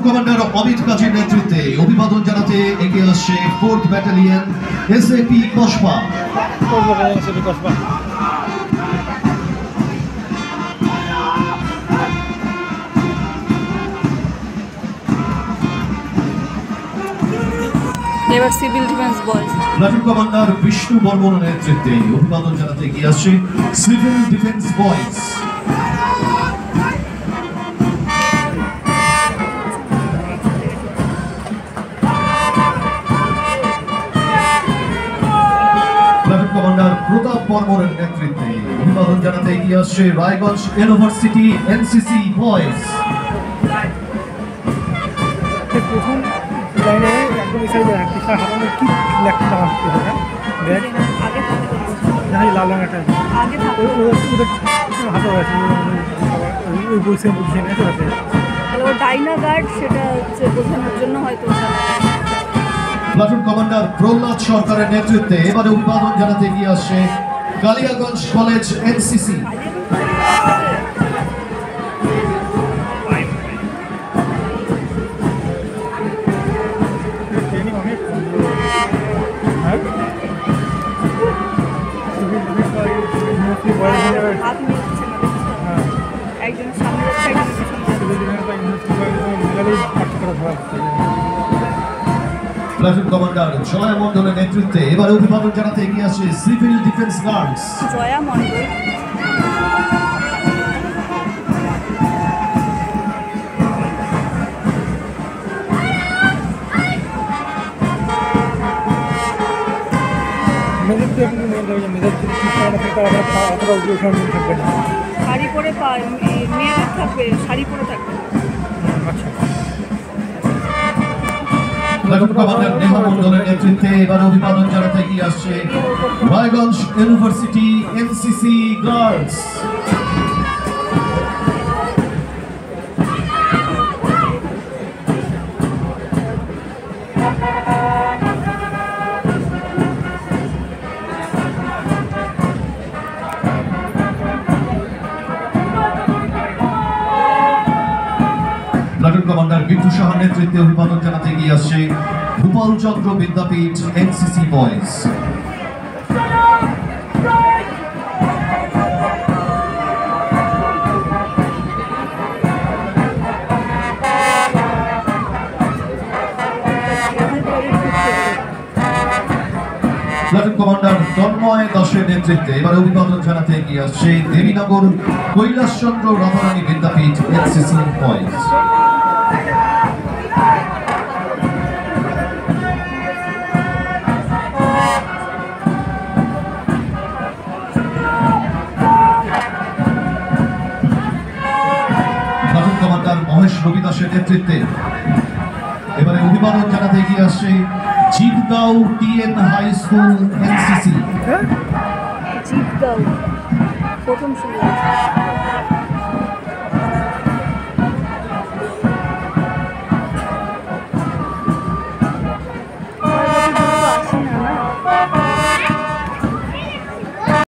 Commander Amit কাজীর নেতৃত্বে অভিবাদন জানাতে এগিয়ে আসছে 4th ব্যাটালিয়ন এসএপি কসবা। এবার civil defence boys. Platoon commander Bishnu বর্মনের নেতৃত্বে অভিবাদন জানাতে এগিয়ে আসছে civil defence boys. Platoon commander Pratap বর্মনের নেতৃত্বে অভিবাদন জানাতে এগিয়ে আসছে রায়গঞ্জ ইউনিভার্সিটি এনসিসি বয়েজ। প্রথম লাইনে একদম এসে টিশার্ট হাতানো কি লেখাটা আসতে হবে ব্যাগ আগে লাল রঙেরটা আগে ওদের হাতে আছে ওই বইসে বুঝে নিতে হবে তাহলে ওই ডাইনা গার্ড সেটা হচ্ছে বোঝানোর জন্য হয়তো প্লাটুন কমান্ডার প্রহ্লাদ সরকারের নেতৃত্বে এবারে অভিবাদন জানাতে এগিয়ে আসছে Kaliaganj college NCC. Platoon commander Joya মন্ডলের নেতৃত্বে এবারে অভিবাদন জানাতে এগিয়ে আসে civil defence guards. Joya Mondal sari পরে মেয়েদের থাকবে, শাড়ি পরে থাকবে। প্লাটুন কমান্ডার নেহা মন্ডলের নেতৃত্বে এবারে অভিবাদন জানাতে এগিয়ে আসছে Raiganj university NCC guards. Platoon commander Bittu সাহার নেতৃত্বে অভিবাদন জানাতে এগিয়ে আসছে Bhupal Chandra Vidyapith NCC boys. Platoon commander Tanmoy দাসের নেতৃত্বে এবার অভিবাদন জানাতে এগিয়ে আসছে Debinagar Kailashchandra Radharani Vidyapith NCC boys. Platoon commander Mahesh Rabi দাসের নেতৃত্বে এবারে অভিবাদন জানাতে এগিয়ে আসছে Jitgaon TN high school NCC. Jitgaon প্রথম শুরু